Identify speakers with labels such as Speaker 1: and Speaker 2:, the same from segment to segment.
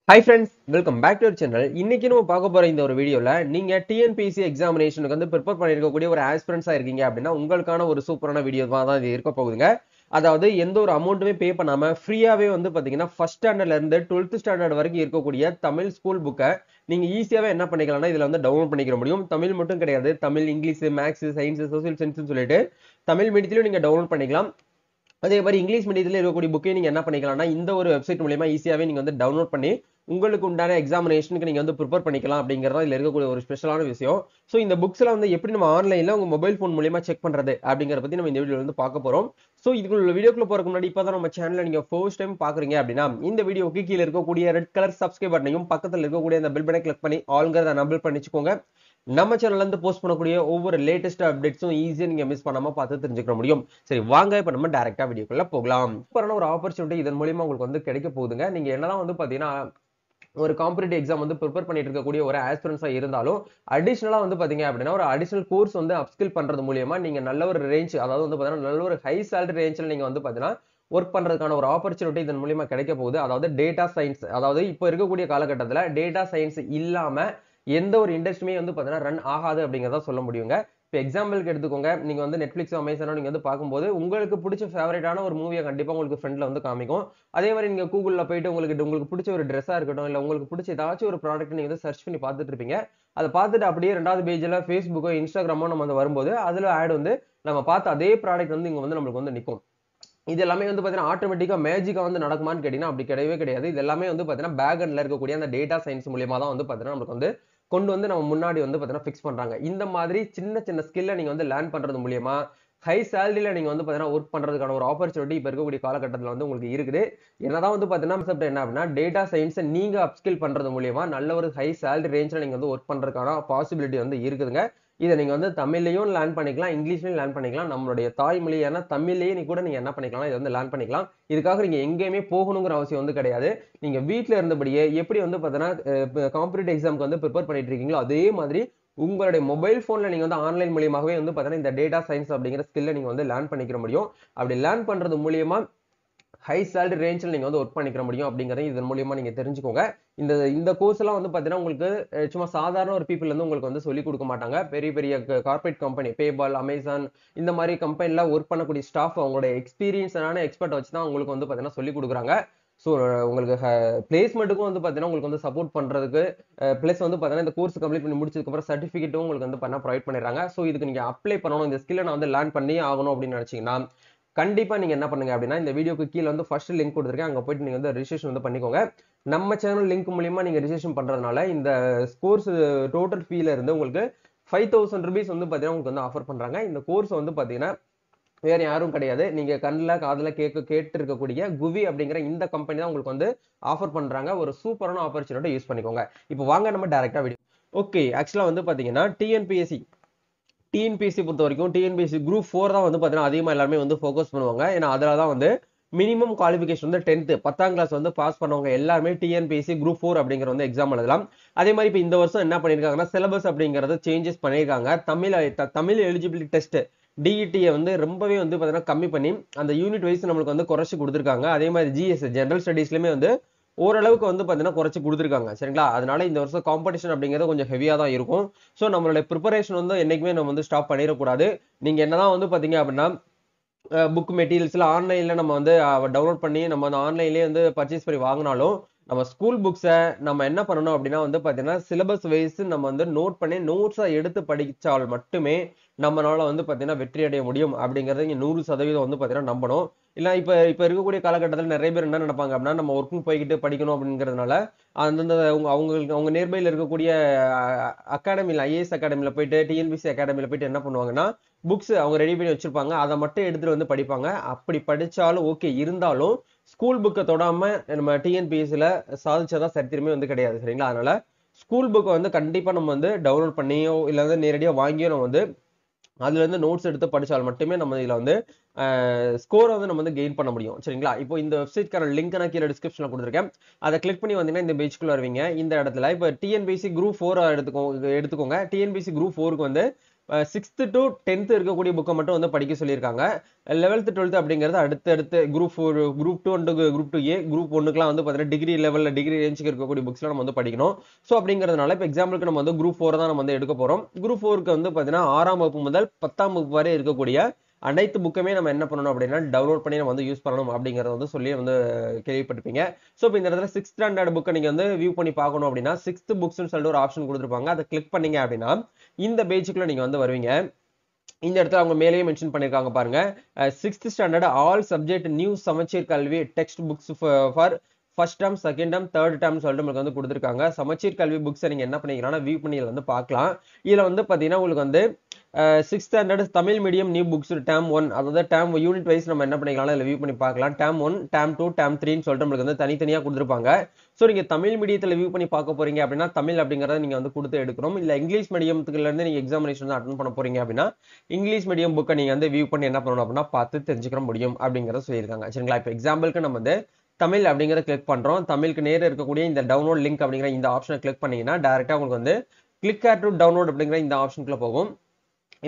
Speaker 1: Hi friends, welcome back to our channel. இன்னைக்கு நம்ம பார்க்க போற இந்த ஒரு வீடியோல நீங்க TNPSC எக்ஸாமினேஷனுக்கு வந்து ப்ரிப்பேர் பண்ணிருக்கக்கூடிய ஒரு ஆஸ்பிரன்ஸா இருக்கீங்க அப்படின்னா உங்களுக்கான ஒரு சூப்பரான வீடியோ தான் இது இருக்க போகுதுங்க. அதாவது எந்த ஒரு அமௌண்ட்டுமே பே பண்ணாம ஃப்ரீயாவே வந்து பாத்தீங்கன்னா ஃபர்ஸ்ட் ஸ்டாண்டர்ட்ல இருந்து 12th ஸ்டாண்டர்ட் வரைக்கும் இருக்கக்கூடிய தமிழ் ஸ்கூல் புக்கை நீங்க ஈஸியாவே என்ன பண்ணிக்கலாம்னா இதுல வந்து டவுன்லோட் பண்ணிக்க முடியும். தமிழ் மட்டும் கிடையாது, Tamil, English, maths, science, social science சொல்லிட்டு தமிழ் மீடியத்திலும் நீங்க டவுன்லோட் பண்ணிக்கலாம். அதே மாதிரி இங்கிலீஷ் மீடியத்தில் இருக்கக்கூடிய புக்கே நீங்க என்ன பண்ணிக்கலாம்னா இந்த ஒரு வெப்சைட் மூலமா ஈஸியாவே நீங்க வந்து டவுன்லோட் பண்ணி உங்களுக்கு உண்டான எக்ஸாமினேஷனுக்கு நீங்க வந்து ப்ரிப்பேர் பண்ணிக்கலாம் அப்படிங்கறத இதுல இருக்கக்கூடிய ஒரு ஸ்பெஷலான விஷயம். சோ இந்த புக்ஸ் எல்லாம் வந்து எப்படி நம்ம ஆன்லைன்ல உங்க மொபைல் போன் மூலமா செக் பண்றது அப்படிங்கறத பத்தி நம்ம இந்த வீடியோல வந்து பார்க்க போறோம். சோ இதுக்குள்ள வீடியோக்குள்ள போறதுக்கு முன்னாடி இப்பதான் நம்ம சேனல்ல நீங்க ஃபர்ஸ்ட் டைம் பாக்குறீங்க அப்படின்னா இந்த வீடியோக்கு கீழே இருக்கக்கூடிய ரெட் கலர் சப்ஸ்கிரைப் பட்டனையும் பக்கத்துல இருக்கக்கூடிய அந்த பெல் பட்டனை கிளிக் பண்ணி ஆல்ங்கிறத எனேபிள் பண்ணிச்சுக்கோங்க. நம்ம சேனல்ல இருந்து போஸ்ட் பண்ணக்கூடிய ஒவ்வொரு லேட்டஸ்ட் அப்டேட்ஸும் ஈஸியா நீங்க மிஸ் பண்ணாம பார்த்து தெரிஞ்சுக்க முடியும். சரி வாங்க இப்ப நம்ம டைரக்டா வீடியோக்குள்ள போகலாம். சூப்பரான ஒரு ஆப்பர்ச்சுனிட்டி இதன் மூலமா உங்களுக்கு வந்து கிடைக்க போகுதுங்க. நீங்க என்னதான் வந்து பாத்தீங்கன்னா ஒரு காம்படிட்டிவ் எக்ஸாம் வந்து ப்ரிப்பேர் பண்ணிட்டு இருக்கக்கூடிய ஒரு ஆஸ்பிரன்ஸா இருந்தாலும் அடிஷனலா வந்து பாத்தீங்க அப்படின்னா ஒரு அடிஷனல் கோர்ஸ் வந்து அப்ஸ்கில் பண்றது மூலியமா நீங்க நல்ல ஒரு ரேஞ்ச், அதாவது வந்து பாத்தீங்கன்னா நல்ல ஒரு ஹை சேலரி ரேஞ்சில் நீங்க வந்து பாத்தீங்கன்னா ஒர்க் பண்றதுக்கான ஒரு ஆப்பர்ச்சுனிட்டி இதன் மூலியமா கிடைக்க போகுது. அதாவது டேட்டா சயின்ஸ், அதாவது இப்போ இருக்கக்கூடிய காலகட்டத்துல டேட்டா சயின்ஸ் இல்லாம எந்த ஒரு இண்டஸ்ட்ரியுமே வந்து பாத்தீங்கன்னா ரன் ஆகாது அப்படிங்கறத சொல்ல முடியுங்க. இப்போ எக்ஸாம்பிளுக்கு எடுத்துக்கோங்க, நீங்க வந்து நெட்ஃபிளிக்ஸ், அமேசானோ நீங்க வந்து பார்க்கும்போது உங்களுக்கு பிடிச்ச ஃபேவரட்டான ஒரு மூவியை கண்டிப்பா உங்களுக்கு ஃப்ரெண்ட்ல வந்து காமிக்கும். அதே மாதிரி நீங்க கூகுள்ல போயிட்டு உங்களுக்கு பிடிச்ச ஒரு ட்ரெஸ்ஸா இருக்கட்டும், இல்ல உங்களுக்கு பிடிச்ச ஏதாச்சும் ஒரு ப்ராடக்ட் நீங்க வந்து சர்ச் பண்ணி பார்த்துட்டு இருப்பீங்க. அதை பார்த்துட்டு அப்படியே ரெண்டாவது பேஜ்ல ஃபேஸ்புக்கோ இன்ஸ்டாகிராமோ நம்ம வந்து வரும்போது அதுல ஆட் வந்து நம்ம பார்த்த அதே ப்ராடக்ட் வந்து இங்க வந்து நம்மளுக்கு வந்து நிற்கும். இது எல்லாமே வந்து பாத்தீங்கன்னா ஆட்டோமேட்டிக்கா மேஜிக்கா வந்து நடக்குமான்னு கேட்டீங்கன்னா அப்படி கிடையவே கிடையாது. இது எல்லாமே வந்து பாத்தீங்கன்னா பேக் எண்ட்ல இருக்கக்கூடிய அந்த டேட்டா சயின்ஸ் மூலியமா தான் வந்து பாத்தீங்கன்னா நமக்கு வந்து கொண்டு வந்து நம்ம முன்னாடி வந்து பாத்தீங்கன்னா ஃபிக்ஸ் பண்றாங்க. இந்த மாதிரி சின்ன சின்ன ஸ்கில்ல நீங்க வந்து லேர்ன் பண்றது மூலியமா ஹை சேலரியில நீங்க வந்து பாத்தீங்கன்னா ஒர்க் பண்றதுக்கான ஒரு ஆப்பர்ச்சுனிட்டி இப்ப இருக்கக்கூடிய காலகட்டத்தில் வந்து உங்களுக்கு இருக்குது. என்னதான் வந்து பாத்தீங்கன்னா கான்செப்ட் என்ன அப்படின்னா டேட்டா சயின்ஸை நீங்க அப்ஸ்கில் பண்றது மூலியமா நல்ல ஒரு ஹை சேலரி ரேஞ்சில் நீங்க வந்து ஒர்க் பண்றதுக்கான பாசிபிலிட்டி வந்து இருக்குதுங்க. இதை நீங்க வந்து தமிழ்லையும் லேர்ன் பண்ணிக்கலாம், இங்கிலீஷ்லயும் லேர்ன் பண்ணிக்கலாம். நம்மளுடைய தாய்மொழியான தமிழ்லயே நீ கூட நீங்க என்ன பண்ணிக்கலாம், இதை வந்து லேர்ன் பண்ணிக்கலாம். இதுக்காக நீங்க எங்கேயுமே போகணுங்கிற அவசியம் வந்து கிடையாது. நீங்க வீட்டுல இருந்தபடியே எப்படி வந்து பாத்தீங்கன்னா காம்படிட்டிவ் எக்ஸாமுக்கு வந்து ப்ரிப்பேர் பண்ணிட்டு இருக்கீங்களோ அதே மாதிரி உங்களுடைய மொபைல் போன்ல நீங்க வந்து ஆன்லைன் மூலியமாகவே வந்து பாத்தீங்கன்னா இந்த டேட்டா சயின்ஸ் அப்படிங்கிற ஸ்கில்ல நீங்க வந்து லேர்ன் பண்ணிக்க முடியும். அப்படி லேர்ன் பண்றது மூலியமா ஹை சேலரி ரேஞ்சில் நீங்க வந்து ஒர்க் பண்ணிக்க முடியும் அப்படிங்கறத இதன் மூலியமா நீங்க தெரிஞ்சுக்கோங்க. இந்த இந்த கோர்ஸ் எல்லாம் வந்து பாத்தீங்கன்னா உங்களுக்கு சும்மா சாதாரண ஒரு பீப்புள் வந்து உங்களுக்கு வந்து சொல்லி கொடுக்க மாட்டாங்க. பெரிய பெரிய கார்பரேட் கம்பெனி, பேபால், அமேசான் இந்த மாதிரி கம்பெனில ஒர்க் பண்ணக்கூடிய ஸ்டாஃப் அவங்களோட எக்ஸ்பீரியன்ஸான எக்ஸ்பர்ட் வச்சு தான் உங்களுக்கு வந்து பாத்தீங்கன்னா சொல்லி கொடுக்குறாங்க. ஸோ உங்களுக்கு பிளேஸ்மெண்ட்டுக்கும் வந்து பாத்தீங்கன்னா உங்களுக்கு வந்து சப்போர்ட் பண்றதுக்கு பிளஸ் வந்து பாத்தீங்கன்னா இந்த கோர்ஸ் கம்ப்ளீட் பண்ணி முடிச்சதுக்கு அப்புறம் சர்டிஃபிகேட்டும் உங்களுக்கு வந்து பண்ண ப்ரொவைட் பண்ணிடுறாங்க. ஸோ இதுக்கு நீங்க அப்ளை பண்ணணும், இந்த ஸ்கில்லை நான் வந்து லேர்ன் பண்ணி ஆகணும் அப்படின்னு நினைச்சீங்கன்னா கண்டிப்பா நீங்க என்ன பண்ணுங்க அப்படின்னா இந்த வீடியோக்கு கீழே வந்து ஃபர்ஸ்ட் லிங்க் கொடுத்துருக்கேன், அங்க போயிட்டு நீங்க வந்து ரிஜிஸ்ட்ரேஷன் வந்து பண்ணிக்கோங்க. நம்ம சேனல் லிங்க் மூலியமா நீங்க ரிஜிஸ்ட்ரேஷன் பண்றதுனால இந்த கோர்ஸ் டோட்டல் ஃபீல இருந்து உங்களுக்கு 5000 rupees வந்து பாத்தீங்கன்னா உங்களுக்கு வந்து ஆஃபர் பண்றாங்க. இந்த கோர்ஸ் வந்து பாத்தீங்கன்னா வேற யாரும் கிடையாது, நீங்க கண்ணுல காதுல கேட்டு இருக்கக்கூடிய குவி அப்படிங்கிற இந்த கம்பெனி தான் உங்களுக்கு வந்து ஆஃபர் பண்றாங்க. ஒரு சூப்பரான ஆப்பர்ச்சுனிட்டி யூஸ் பண்ணிக்கோங்க. இப்போ வாங்க நம்ம டைரக்டா வீடியோ. ஓகே, ஆக்சுவலா வந்து பாத்தீங்கன்னா டிஎன்பிஎஸ்சி பொறுத்த வரைக்கும் டிஎன்பிஎஸ்சி குரூப் 4 தான் வந்து பாத்தீங்கன்னா அதிகமா எல்லாருமே வந்து ஃபோக்கஸ் பண்ணுவாங்க. ஏன்னா அதுல தான் வந்து மினிமம் குவாலிஃபிகேஷன் வந்து 10th 10ஆம் கிளாஸ் வந்து பாஸ் பண்ணவங்க எல்லாருமே டிஎன்பிஎஸ்சி குரூப் 4 அப்படிங்கிற வந்து எக்ஸாம் எழுதலாம். அதே மாதிரி இப்போ இந்த வருஷம் என்ன பண்ணிருக்காங்கன்னா சிலபஸ் அப்படிங்கறது சேஞ்சஸ் பண்ணிருக்காங்க. தமிழ் எலிஜிபிலிட்டி டெஸ்ட் டிஇடியை வந்து ரொம்பவே வந்து பாத்தீங்கன்னா கம்மி பண்ணி அந்த யூனிட் வைஸ் நம்மளுக்கு வந்து குறைச்சு கொடுத்துருக்காங்க. அதே மாதிரி ஜிஎஸ் ஜெனரல் ஸ்டடீஸ்லயுமே வந்து ஓரளவுக்கு வந்து பாத்தீங்கன்னா குறைச்சு கொடுத்துருக்காங்க. சரிங்களா, அதனால இந்த வருஷம் காம்படிஷன் அப்படிங்கிறது கொஞ்சம் ஹெவியா தான் இருக்கும். ஸோ நம்மளுடைய ப்ரிப்பரேஷன் வந்து என்னைக்குமே நம்ம வந்து ஸ்டாப் பண்ணிடக்கூடாது. நீங்க என்னதான் வந்து பாத்தீங்க அப்படின்னா புக் மெட்டீரியல்ஸ்ல ஆன்லைன்ல நம்ம வந்து டவுன்லோட் பண்ணி நம்ம அந்த ஆன்லைன்லயே வந்து பர்ச்சேஸ் பண்ணி வாங்கினாலும் நம்ம ஸ்கூல் புக்ஸை நம்ம என்ன பண்ணணும் அப்படின்னா வந்து பாத்தீங்கன்னா சிலபஸ் வைஸ் நம்ம வந்து நோட் பண்ணி நோட்ஸை எடுத்து படிச்சால் மட்டுமே நம்மளால வந்து பாத்தீங்கன்னா வெற்றி அடைய முடியும் அப்படிங்கறத இங்க 100% வந்து பாத்தீங்கன்னா நம்பணும். இல்ல இப்ப இப்ப இருக்கக்கூடிய காலகட்டத்தில் நிறைய பேர் என்ன நினைப்பாங்க அப்படின்னா நம்ம ஒர்க்கும் போய்கிட்டு படிக்கணும் அப்படிங்கிறதுனால அந்தந்த அவங்களுக்கு அவங்க நேர்மையில் இருக்கக்கூடிய அகாடமியில் ஐஏஎஸ் அகாடமியில போயிட்டு டிஎன்பிசி அகாடமியில போயிட்டு என்ன பண்ணுவாங்கன்னா புக்ஸ் அவங்க ரெடி பண்ணி வச்சிருப்பாங்க, அதை மட்டும் எடுத்துட்டு வந்து படிப்பாங்க. அப்படி படிச்சாலும் ஓகே, இருந்தாலும் ஸ்கூல் புக்கை தொடாம நம்ம டிஎன்பிஎஸ்சில சாதிச்சதா சரித்திரமே வந்து கிடையாது. சரிங்களா, அதனால ஸ்கூல் புக்கை வந்து கண்டிப்பா நம்ம வந்து டவுன்லோட் பண்ணியோ இல்ல வந்து நேரடியா வாங்கியோ நம்ம வந்து அதுல இருந்து நோட்ஸ் எடுத்து படிச்சால் மட்டுமே நம்ம இதுல வந்து ஸ்கோரை வந்து நம்ம வந்து கெயின் பண்ண முடியும். சரிங்களா, இப்போ இந்த வெப்சைட்கான லிங்க் நான் கீழே டிஸ்கிரிப்ஷன்ல கொடுத்துருக்கேன், அதை கிளிக் பண்ணி வந்தீங்கன்னா இந்த பேஜ்க்குள்ள வருவீங்க. இந்த இடத்துல இப்போ டிஎன்பிசி குரூப் 4 எடுத்துக்கோங்க. டிஎன்பிசி குரூப் 4க்கு வந்து 6th to 10th இருக்கக்கூடிய புக்கை மட்டும் வந்து படிக்க சொல்லியிருக்காங்க. 11th 12th அப்படிங்கிறது அடுத்தடுத்து group 4 group 2 and group 2A group 1க்குலாம் வந்து பார்த்தீங்கன்னா டிகிரி லெவல்ல டிகிரி ரேஞ்சுக்கு இருக்கக்கூடிய புக்ஸ்லாம் நம்ம வந்து படிக்கணும். ஸோ அப்படிங்கிறதுனால இப்போ எக்ஸாம்பிளுக்கு நம்ம வந்து குரூப் 4 தான் நம்ம வந்து எடுக்க போறோம். குரூப் 4க்கு வந்து பார்த்தீங்கன்னா 6ஆம் வகுப்பு முதல் 10ஆம் வகுப்பு வரை இருக்கக்கூடிய அனைத்து புக்குமே நம்ம என்ன பண்ணணும் அப்படின்னா டவுன்லோட் பண்ணி நம்ம வந்து யூஸ் பண்ணணும் அப்படிங்கறத வந்து சொல்லி வந்து கேள்விப்பட்டிருப்பீங்க. ஸோ இப்போ இந்த இடத்துல 6th ஸ்டாண்டர்ட் புக்கை நீங்க வந்து வியூ பண்ணி பார்க்கணும் அப்படின்னா 6th புக்ஸ்னு சொல்லிட்டு ஒரு ஆப்ஷன் கொடுத்துருப்பாங்க. அதை கிளிக் பண்ணீங்க அப்படின்னா இந்த பேஜுக்குள்ள நீங்க வந்து வருவீங்க. இந்த இடத்துல அவங்க மேலேயே மென்ஷன் பண்ணிருக்காங்க பாருங்க. 6th standard all subject new சமச்சீர் கல்வி text books for first term second term third term சொல்லிட்டு உங்களுக்கு வந்து கொடுத்துருக்காங்க. சமச்சீர் கல்வி புக்ஸை நீங்க என்ன பண்ணிக்கலாம் வியூ பண்ணி வந்து பார்க்கலாம். இதுல வந்து பாத்தீங்கன்னா உங்களுக்கு வந்து 6th standard Tamil medium new books term 1 அதாவது டேர்ம் யூனிட் வைஸ் நம்ம என்ன பண்ணிக்கலாம் இதில் வியூ பண்ணி பார்க்கலாம். டேர்ம் 1 டேர்ம் 2 டேர்ம் 3ன்னு சொல்லிட்டு நம்மளுக்கு வந்து தனித்தனியா கொடுத்துருப்பாங்க. ஸோ நீங்க தமிழ் மீடியத்தில் வியூ பண்ணி பார்க்க போறீங்க அப்படின்னா தமிழ் அப்படிங்கறத நீங்க வந்து கொடுத்து எடுக்கணும். இல்ல இங்கிலீஷ் மீடியத்துல இருந்து நீங்க எக்ஸாமினேஷன் வந்து அட்டன் பண்ண போறீங்க அப்படின்னா இங்கிலீஷ் மீடியம் புக்கை நீங்க வந்து வியூ பண்ணி என்ன பண்ணணும் அப்படின்னா பார்த்து தெரிஞ்சுக்க முடியும் அப்படிங்கறத சொல்லியிருக்காங்க. சரிங்களா? இப்போ எக்ஸாம்பிளுக்கு நம்ம வந்து தமிழ் அப்படிங்கறத கிளிக் பண்றோம். தமிழுக்கு நேர இருக்கக்கூடிய இந்த டவுன்லோட் லிங்க் அப்படிங்கிற இந்த ஆப்ஷனை கிளிக் பண்ணீங்கன்னா டைரக்டா உங்களுக்கு வந்து கிளிக் டு டவுன்லோட் அப்படிங்கிற இந்த ஆப்ஷனுக்குள்ள போகும்.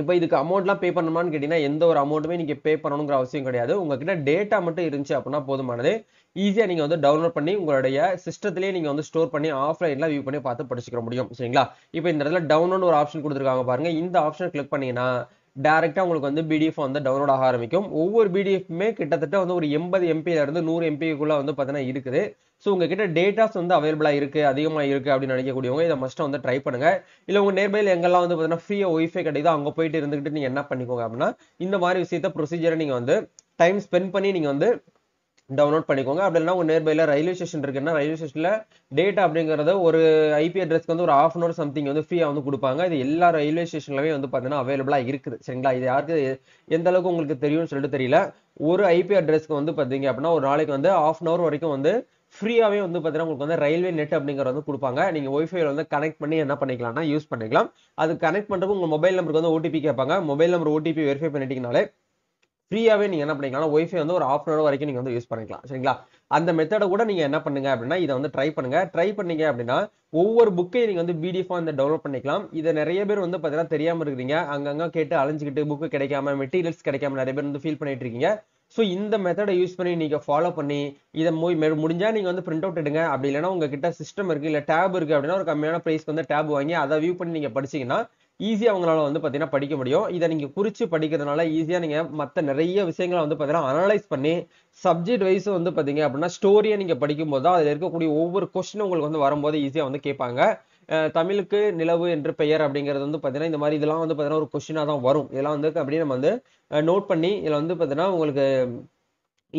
Speaker 1: இப்போ இதுக்கு அமௌண்ட்லாம் பே பண்ணணுமான்னு கேட்டீங்கன்னா எந்த ஒரு அமௌண்ட்டுமே நீங்க பே பண்ணணுங்கிற அவசியம் கிடையாது. உங்ககிட்ட டேட்டா மட்டும் இருந்துச்சு அப்படின்னா போதுமானது. ஈஸியா நீங்க வந்து டவுன்லோட் பண்ணி உங்களுடைய சிஸ்டத்திலேயே நீங்க வந்து ஸ்டோர் பண்ணி ஆஃப்லைன்ல வியூ பண்ணி பார்த்து படிச்சுக்க முடியும். சரிங்களா? இப்போ இந்த இடத்துல டவுன்லோட் ஒரு ஆப்ஷன் கொடுத்துருக்காங்க பாருங்க. இந்த ஆப்ஷன் கிளிக் பண்ணீங்கன்னா டைரக்டா உங்களுக்கு வந்து பிடிஎஃப் வந்து டவுன்லோட் ஆக ஆரம்பிக்கும். ஒவ்வொரு பிடிஎஃப்மே கிட்டத்தட்ட வந்து ஒரு 80 MBல இருந்து 100 MBக்குள்ள வந்து பார்த்தீங்கன்னா இருக்குது. ஸோ உங்ககிட்ட டேட்டாஸ் வந்து அவைலபிளா இருக்கு அதிகமா இருக்கு அப்படின்னு நினைக்கக்கூடியவங்க இதை மஸ்ட் வந்து ட்ரை பண்ணுங்க. இல்ல உங்க நேர்பையில் எங்கெல்லாம் வந்து பார்த்தீங்கன்னா ஃப்ரீயா ஒய்ஃபை கிடைக்குதோ அங்க போயிட்டு இருந்துகிட்டு நீங்க என்ன பண்ணிக்கோங்க அப்படின்னா இந்த மாதிரி விஷயத்த ப்ரொசீஜரை நீங்க வந்து டைம் ஸ்பெண்ட் பண்ணி நீங்க வந்து டவுன்லோட் பண்ணிக்கோங்க. அப்படி இல்லைன்னா உங்க நேர்பைல ரயில்வே ஸ்டேஷன் இருக்குன்னா ரயில்வே ஸ்டேஷன்ல டேட்டா அப்படிங்கறது ஒரு ஐபி அட்ரஸ்க்கு வந்து ஒரு ½ hour சம்திங் வந்து ஃப்ரீயா வந்து கொடுப்பாங்க. இது எல்லா ரயில்வே ஸ்டேஷன்லவே வந்து பாத்தீங்கன்னா அவைலபிளா இருக்குது. சரிங்களா? இது யாருக்கு எந்த அளவுக்கு உங்களுக்கு தெரியும்னு சொல்லிட்டு தெரியல. ஒரு ஐபி அட்ரஸ்க்கு வந்து பாத்தீங்க அப்படின்னா ஒரு நாளைக்கு வந்து ½ hour வரைக்கும் வந்து ஃப்ரீயாவே வந்து பாத்தீங்கன்னா உங்களுக்கு வந்து ரயில்வே நெட் அப்படிங்கறது வந்து கொடுப்பாங்க. நீங்க ஒய்ஃபைல வந்து கனெக்ட் பண்ணி என்ன பண்ணிக்கலாம்னா யூஸ் பண்ணிக்கலாம். அது கனெக்ட் பண்றதுக்கு உங்க மொபைல் நம்பருக்கு வந்து ஓடிபி கேட்பாங்க. மொபைல் நம்பர் ஓடிபி வெரிஃபை பண்ணிட்டீங்கனாலே ஃப்ரீயாவே நீங்க என்ன பண்ணிக்கலாம் ஒய்ஃபை வந்து ஒரு ½ hour வரைக்கும் நீங்க வந்து யூஸ் பண்ணிக்கலாம். சரிங்களா? அந்த மெத்தடை கூட நீங்க என்ன பண்ணுங்க அப்படின்னா இதை வந்து ட்ரை பண்ணுங்க. ட்ரை பண்ணீங்க அப்படின்னா ஒவ்வொரு புக்கையும் நீங்க வந்து பிடிஎஃபா வந்து டவுன்லோட் பண்ணிக்கலாம். இதை நிறைய பேர் வந்து பாத்தீங்கன்னா தெரியாம இருக்கிறீங்க. அங்கங்க கேட்டு அலைஞ்சுக்கிட்டு புக்கு கிடைக்காம மெட்டீரியல்ஸ் கிடைக்காம நிறைய பேர் வந்து ஃபீல் பண்ணிட்டு இருக்கீங்க. ஸோ இந்த மெத்தடை யூஸ் பண்ணி நீங்க ஃபாலோ பண்ணி இதை முடிஞ்சா நீங்க வந்து பிரிண்ட் அவுட் எடுங்க. அப்படி இல்லைன்னா உங்ககிட்ட சிஸ்டம் இருக்கு இல்ல டேப் இருக்கு அப்படின்னா ஒரு கம்மியான பிரைஸ்க்கு வந்து டேப் வாங்கி அதை வியூ பண்ணி நீங்க படிச்சீங்கன்னா ஈஸியா உங்களால வந்து பாத்தீங்கன்னா படிக்க முடியும். இதை நீங்க குறிச்சு படிக்கிறதுனால ஈஸியா நீங்க மத்த நிறைய விஷயங்களை வந்து பாத்தீங்கன்னா அனலைஸ் பண்ணி சப்ஜெக்ட் வைஸ் வந்து பாத்தீங்க அப்படின்னா ஸ்டோரியை நீங்க படிக்கும் போது அதுல இருக்கக்கூடிய ஒவ்வொரு கொஸ்டினும் உங்களுக்கு வந்து வரும்போது ஈஸியா வந்து கேட்பாங்க. தமிழுக்கு நிலவு என்று பெயர் அப்படிங்கிறது வந்து பாத்தீங்கன்னா இந்த மாதிரி இதெல்லாம் வந்து பாத்தீங்கன்னா ஒரு கொஸ்டினா தான் வரும். இதெல்லாம் வந்து அப்படியே நம்ம வந்து நோட் பண்ணி இதுல வந்து பாத்தீங்கன்னா உங்களுக்கு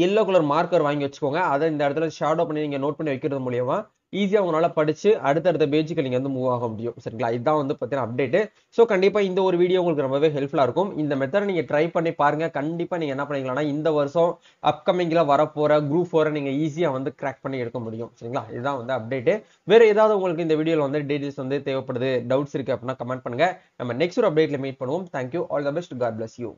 Speaker 1: எல்லோ கலர் மார்க்கர் வாங்கி வச்சுக்கோங்க. அதை இந்த இடத்துல ஷேடோ பண்ணி நீங்க நோட் பண்ணி வைக்கிறது மூலியமா ஈஸியா உங்களால படிச்சு அடுத்தடுத்த பேஜுக்கு நீங்க வந்து மூவ் ஆக முடியும். சரிங்களா? இதுதான் வந்து பாத்தீங்கன்னா அப்டேட். ஸோ கண்டிப்பா இந்த ஒரு வீடியோ உங்களுக்கு ரொம்பவே ஹெல்ப்ஃபுல்லா இருக்கும். இந்த மெத்தட் நீங்க ட்ரை பண்ணி பாருங்க. கண்டிப்பா நீங்க என்ன பண்ணிக்கலாம்னா இந்த வருஷம் அப்கமிங்ல வரப்போற குரூப் 4 நீங்க ஈஸியா வந்து கிராக் பண்ணி எடுக்க முடியும். சரிங்களா? இதுதான் வந்து அப்டேட். வேற ஏதாவது உங்களுக்கு இந்த வீடியோல வந்து டீடைல்ஸ் வந்து தேவைப்படுது டவுட்ஸ் இருக்கு அப்படின்னா கமெண்ட் பண்ணுங்க. நம்ம நெக்ஸ்ட் ஒரு அப்டேட்ல மீட் பண்ணுவோம். Thank you. All the best. God bless you.